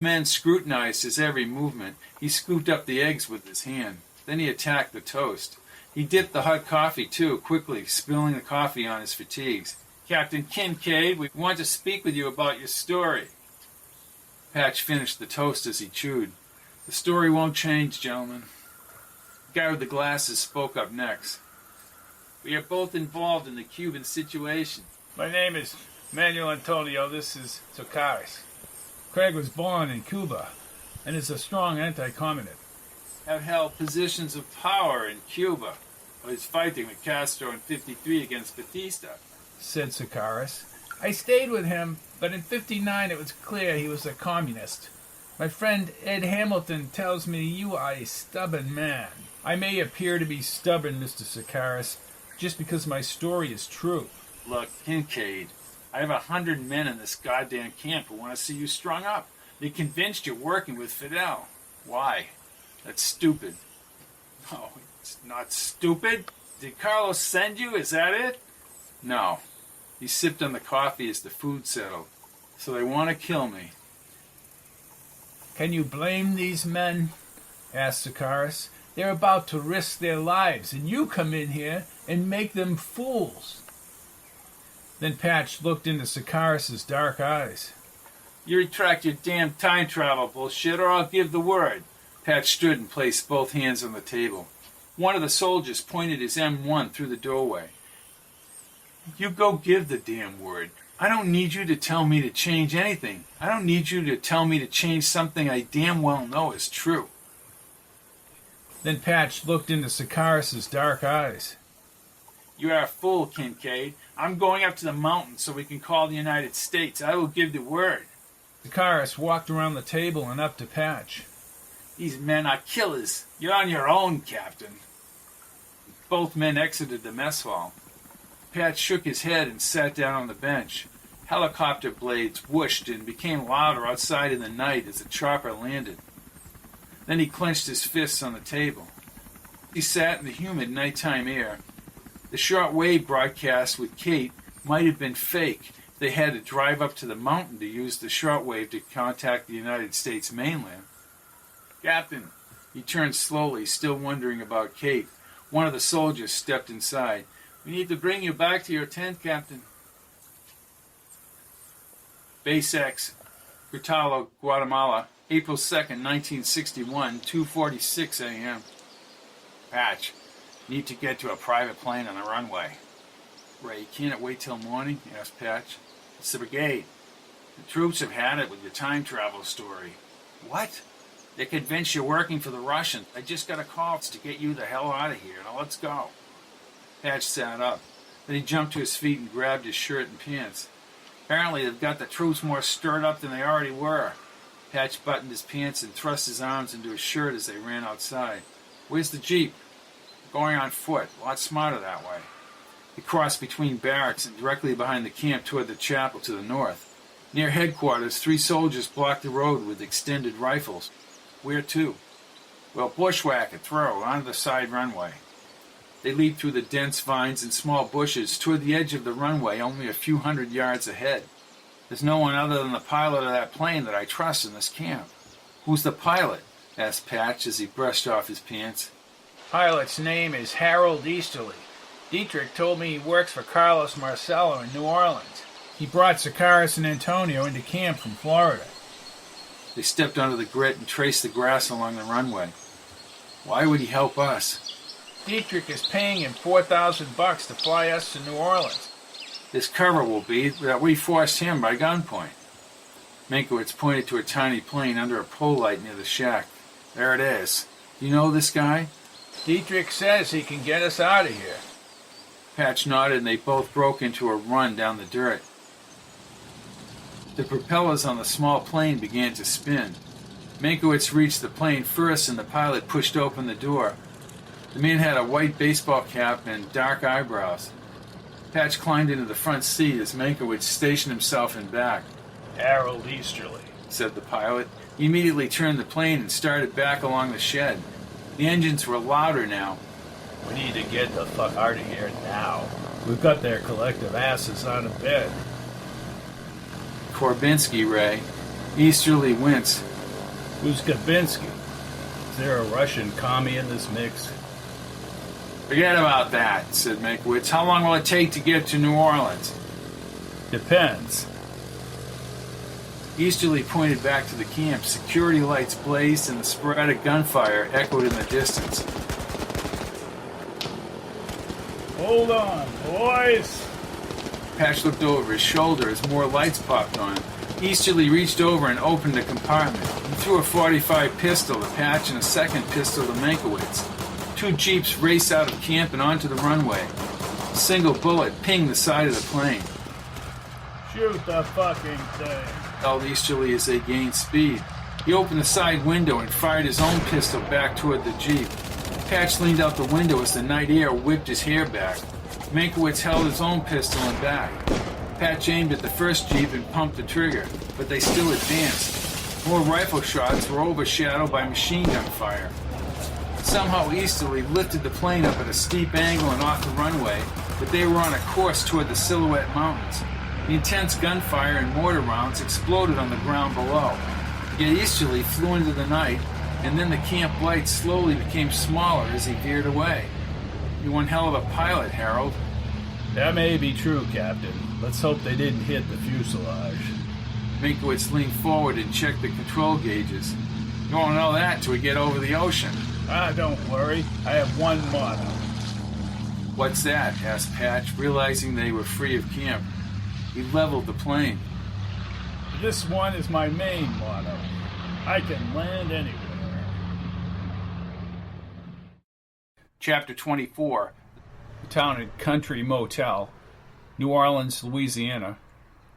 Men scrutinized his every movement. He scooped up the eggs with his hand. Then he attacked the toast. He dipped the hot coffee, too, quickly, spilling the coffee on his fatigues. "Captain Kincaid, we want to speak with you about your story." Patch finished the toast as he chewed. "The story won't change, gentlemen." The guy with the glasses spoke up next. "We are both involved in the Cuban situation." My name is Manuel Antonio. This is Socaris. Craig was born in Cuba and is a strong anti-communist. Have held positions of power in Cuba. Well, he's fighting with Castro in '53 against Batista, said Socaris. I stayed with him, but in '59 it was clear he was a communist. My friend Ed Hamilton tells me you are a stubborn man. I may appear to be stubborn, Mr. Socaris, just because my story is true. Look, Kincaid, I have 100 men in this goddamn camp who want to see you strung up. They're convinced you're working with Fidel. Why? That's stupid. No, it's not stupid. Did Carlos send you? Is that it? No. He sipped on the coffee as the food settled. So they want to kill me. Can you blame these men? Asked Socaris. They're about to risk their lives, and you come in here and make them fools. Then Patch looked into Socaris' dark eyes. You retract your damn time travel bullshit, or I'll give the word. Patch stood and placed both hands on the table. One of the soldiers pointed his M1 through the doorway. You go give the damn word. I don't need you to tell me to change anything. I don't need you to tell me to change something I damn well know is true. Then Patch looked into Socaris' dark eyes. You are a fool, Kincaid. I'm going up to the mountains so we can call the United States. I will give the word. Socaris walked around the table and up to Patch. These men are killers. You're on your own, Captain. Both men exited the mess hall. Patch shook his head and sat down on the bench. Helicopter blades whooshed and became louder outside in the night as the chopper landed. Then he clenched his fists on the table. He sat in the humid nighttime air. The short-wave broadcast with Kate might have been fake. They had to drive up to the mountain to use the shortwave to contact the United States mainland. Captain, he turned slowly, still wondering about Kate. One of the soldiers stepped inside. We need to bring you back to your tent, Captain. Base X, Gritalo, Guatemala, April 2nd, 1961, 2:46 a.m. Patch, need to get to a private plane on the runway. Ray, can't it wait till morning? Asked Patch. It's the brigade. The troops have had it with your time travel story. What? They're convinced you're working for the Russians. I just got a call to get you the hell out of here. Now let's go. Patch sat up. Then he jumped to his feet and grabbed his shirt and pants. Apparently they've got the troops more stirred up than they already were. Patch buttoned his pants and thrust his arms into his shirt as they ran outside. Where's the jeep? Going on foot. A lot smarter that way. He crossed between barracks and directly behind the camp toward the chapel to the north. Near headquarters, 3 soldiers blocked the road with extended rifles. Where to? Well, bushwhack it through onto the side runway. They leaped through the dense vines and small bushes toward the edge of the runway only a few hundred yards ahead. There's no one other than the pilot of that plane that I trust in this camp. Who's the pilot? Asked Patch as he brushed off his pants. Pilot's name is Harold Easterly. Dietrich told me he works for Carlos Marcello in New Orleans. He brought Socaris and Antonio into camp from Florida. They stepped onto the grit and traced the grass along the runway. Why would he help us? Dietrich is paying him $4,000 to fly us to New Orleans. His cover will be that we forced him by gunpoint. Meinkewitz pointed to a tiny plane under a pole light near the shack. There it is. You know this guy? Dietrich says he can get us out of here. Patch nodded and they both broke into a run down the dirt. The propellers on the small plane began to spin. Meinkewitz reached the plane first and the pilot pushed open the door. The man had a white baseball cap and dark eyebrows. Patch climbed into the front seat as Meinkewitz stationed himself in back. Harold Easterly, said the pilot. He immediately turned the plane and started back along the shed. The engines were louder now. We need to get the fuck out of here now. We've got their collective asses on a bed. Korbinski, Ray. Easterly winced. Who's Kabinski? Is there a Russian commie in this mix? Forget about that, said Meinkewitz. How long will it take to get to New Orleans? Depends. Easterly pointed back to the camp. Security lights blazed and the sporadic gunfire echoed in the distance. Hold on, boys. Patch looked over his shoulder as more lights popped on. Easterly reached over and opened the compartment. He threw a .45 pistol to Patch and a second pistol to Meinkewitz. 2 jeeps raced out of camp and onto the runway. A single bullet pinged the side of the plane. Shoot the fucking thing, Yelled Easterly as they gained speed. He opened the side window and fired his own pistol back toward the jeep. Patch leaned out the window as the night air whipped his hair back. Meinkewitz held his own pistol and back. Patch aimed at the first jeep and pumped the trigger, but they still advanced. More rifle shots were overshadowed by machine gun fire. Somehow Easterly lifted the plane up at a steep angle and off the runway, but they were on a course toward the Silhouette Mountains. The intense gunfire and mortar rounds exploded on the ground below. Yet Easterly flew into the night, and then the camp lights slowly became smaller as he veered away. You're one hell of a pilot, Harold. That may be true, Captain. Let's hope they didn't hit the fuselage. Meinkewitz leaned forward and checked the control gauges. You won't know that till we get over the ocean. Don't worry. I have one motto. What's that? Asked Patch, realizing they were free of camp. He leveled the plane. This one is my main motto. I can land anywhere. Chapter 24. The Town and Country Motel, New Orleans, Louisiana,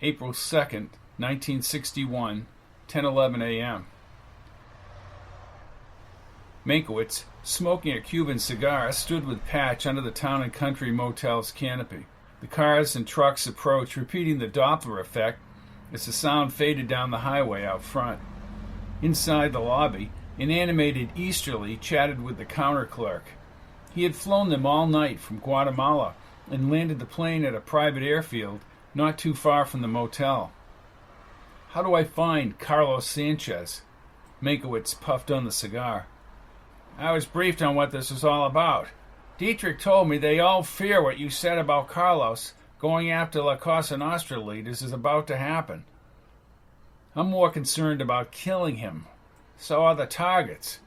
April 2nd, 1961, 10:11 a.m. Meinkewitz, smoking a Cuban cigar, stood with Patch under the Town and Country Motel's canopy. The cars and trucks approached, repeating the Doppler effect as the sound faded down the highway out front. Inside the lobby, an animated Easterly chatted with the counter clerk. He had flown them all night from Guatemala and landed the plane at a private airfield not too far from the motel. How do I find Carlos Sánchez? Meinkewitz puffed on the cigar. I was briefed on what this was all about. Dietrich told me they all fear what you said about Carlos going after La Cosa Nostra leaders is about to happen. I'm more concerned about killing him. So are the targets.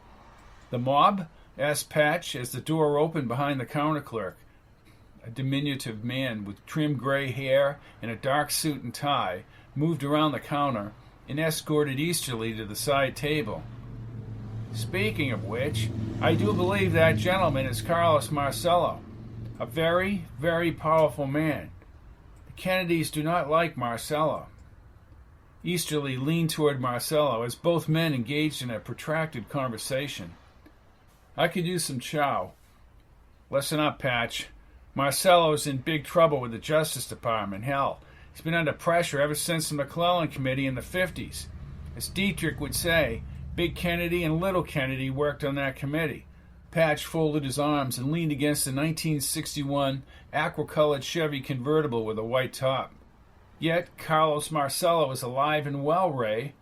The mob? Asked Patch as the door opened behind the counter clerk. A diminutive man with trim gray hair and a dark suit and tie moved around the counter and escorted Easterly to the side table. Speaking of which, I do believe that gentleman is Carlos Marcello, a very, very powerful man. The Kennedys do not like Marcello. Easterly leaned toward Marcello as both men engaged in a protracted conversation. I could use some chow. Listen up, Patch. Marcello's in big trouble with the Justice Department. Hell, he's been under pressure ever since the McClellan Committee in the 50s. As Dietrich would say, Big Kennedy and Little Kennedy worked on that committee. Patch folded his arms and leaned against a 1961 aqua-colored Chevy convertible with a white top. Yet Carlos Marcello is alive and well, Ray.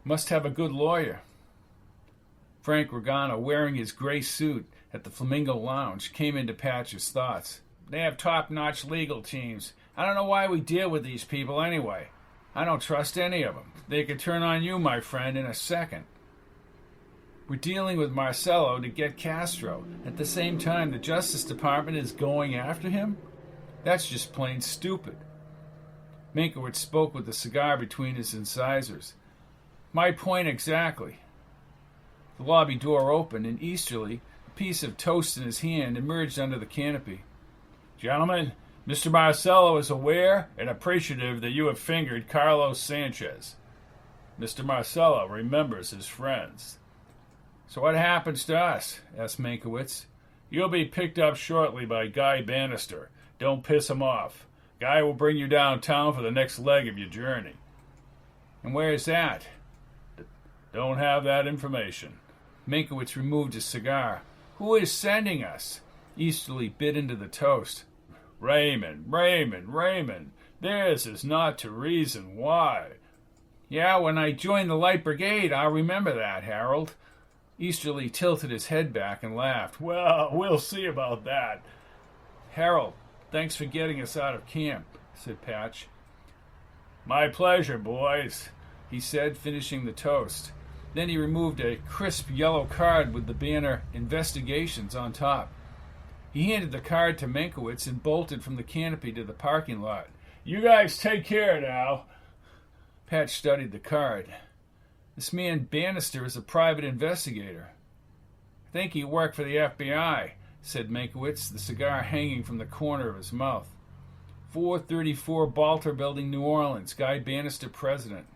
Must have a good lawyer. Frank Regano, wearing his gray suit at the Flamingo Lounge, came into Patch's thoughts. They have top-notch legal teams. I don't know why we deal with these people anyway. I don't trust any of them. They could turn on you, my friend, in a second. We're dealing with Marcello to get Castro. At the same time, the Justice Department is going after him? That's just plain stupid. Meinkewitz spoke with the cigar between his incisors. My point exactly. The lobby door opened, and Easterly, a piece of toast in his hand, emerged under the canopy. Gentlemen, Mr. Marcello is aware and appreciative that you have fingered Carlos Sánchez. Mr. Marcello remembers his friends. So what happens to us? Asked Meinkewitz. You'll be picked up shortly by Guy Bannister. Don't piss him off. Guy will bring you downtown for the next leg of your journey. And where is that? Don't have that information. Meinkewitz removed his cigar. Who is sending us? Easterly bit into the toast. Raymond. Theirs is not to reason why. Yeah, when I joined the Light Brigade, I'll remember that, Harold. Easterly tilted his head back and laughed. Well, we'll see about that. Harold, thanks for getting us out of camp, said Patch. My pleasure, boys, he said, finishing the toast. Then he removed a crisp yellow card with the banner Investigations on top. He handed the card to Meinkewitz and bolted from the canopy to the parking lot. You guys take care now. Patch studied the card. This man Bannister is a private investigator. I think he worked for the FBI, said Meinkewitz, the cigar hanging from the corner of his mouth. 434 Balter Building, New Orleans. Guy Bannister, president.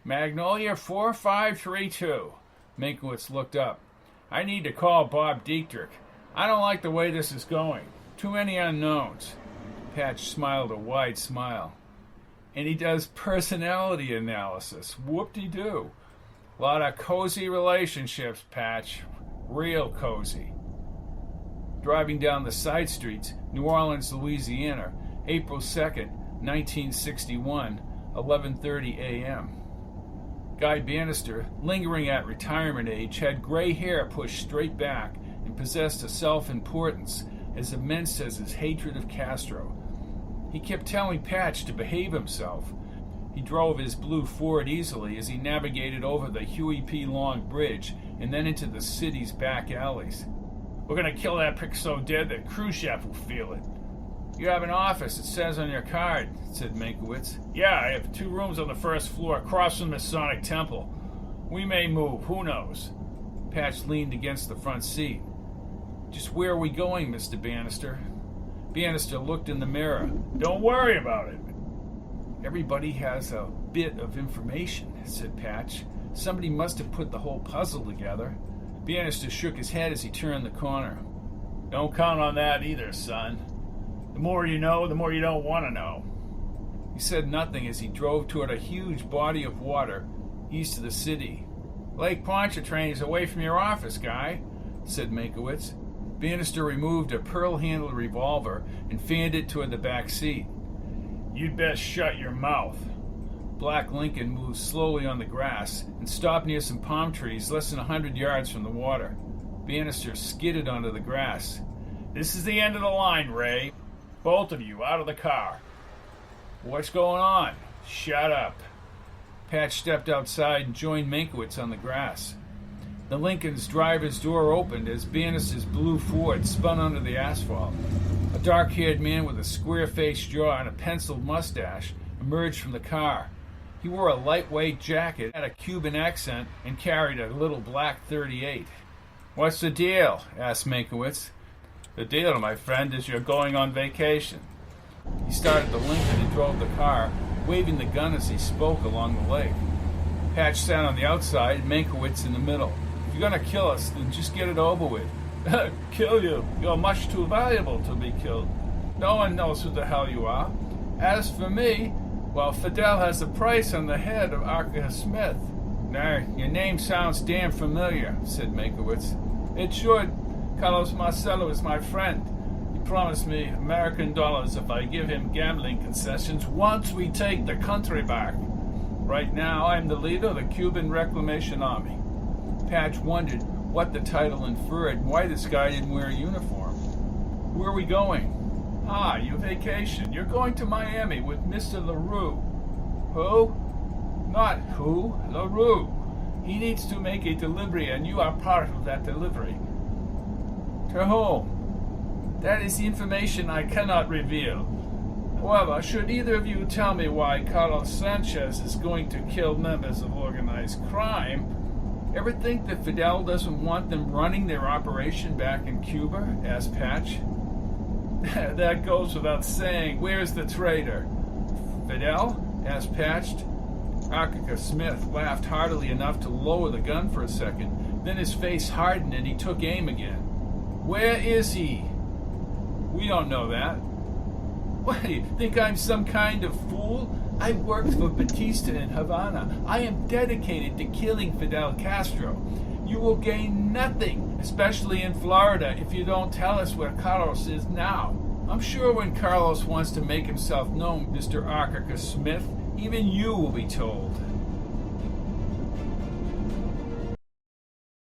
Magnolia 4532. Meinkewitz looked up. I need to call Bob Dietrich. I don't like the way this is going. Too many unknowns. Patch smiled a wide smile. And he does personality analysis. Whoop-de-doo. A lot of cozy relationships, Patch. Real cozy. Driving down the side streets, New Orleans, Louisiana, April 2nd, 1961, 11:30 a.m. Guy Bannister, lingering at retirement age, had gray hair pushed straight back and possessed a self-importance as immense as his hatred of Castro. He kept telling Patch to behave himself. He drove his blue Ford easily as he navigated over the Huey P. Long Bridge and then into the city's back alleys. We're going to kill that prick so dead that Khrushchev will feel it. You have an office, it says on your card, said Meinkewitz. Yeah, I have 2 rooms on the first floor across from the Masonic Temple. We may move, who knows? Patch leaned against the front seat. Just where are we going, Mr. Bannister? Bannister looked in the mirror. Don't worry about it. Everybody has a bit of information, said Patch. Somebody must have put the whole puzzle together. Bannister shook his head as he turned the corner. Don't count on that either, son. The more you know, the more you don't want to know. He said nothing as he drove toward a huge body of water east of the city. Lake Pontchartrain is away from your office, Guy, said Meinkewitz. Bannister removed a pearl-handled revolver and fanned it toward the back seat. You'd best shut your mouth. Black Lincoln moved slowly on the grass and stopped near some palm trees less than 100 yards from the water. Bannister skidded onto the grass. This is the end of the line, Ray. Both of you out of the car. What's going on? Shut up. Patch stepped outside and joined Meinkewitz on the grass. The Lincoln's driver's door opened as Bannister's blue Ford spun onto the asphalt. A dark-haired man with a square-faced jaw and a penciled mustache emerged from the car. He wore a lightweight jacket, had a Cuban accent, and carried a little black .38. What's the deal? Asked Meinkewitz. The deal, my friend, is you're going on vacation. He started the Lincoln and drove the car, waving the gun as he spoke along the lake. Patch sat on the outside, Meinkewitz in the middle. If you're going to kill us, then just get it over with. Kill you? You're much too valuable to be killed. No one knows who the hell you are. As for me, well, Fidel has a price on the head of Arthur Smith. Nah, your name sounds damn familiar, said Meinkewitz. It should. Carlos Marcello is my friend. He promised me American dollars if I give him gambling concessions once we take the country back. Right now, I'm the leader of the Cuban Reclamation Army. Patch wondered what the title inferred and why this guy didn't wear a uniform. Where are we going? Ah, your vacation. You're going to Miami with Mr. LaRue. Who? Not who, LaRue. He needs to make a delivery, and you are part of that delivery. To whom? That is the information I cannot reveal. However, should either of you tell me why Carlos Sánchez is going to kill members of organized crime, ever think that Fidel doesn't want them running their operation back in Cuba? Asked Patch. That goes without saying. Where's the traitor? Fidel? Asked Patch. Arthur Smith laughed heartily enough to lower the gun for a second. Then his face hardened and he took aim again. Where is he? We don't know that. What, do you think I'm some kind of fool? I worked for Batista in Havana. I am dedicated to killing Fidel Castro. You will gain nothing, especially in Florida, if you don't tell us where Carlos is now. I'm sure when Carlos wants to make himself known, Mr. Arthur Smith, even you will be told.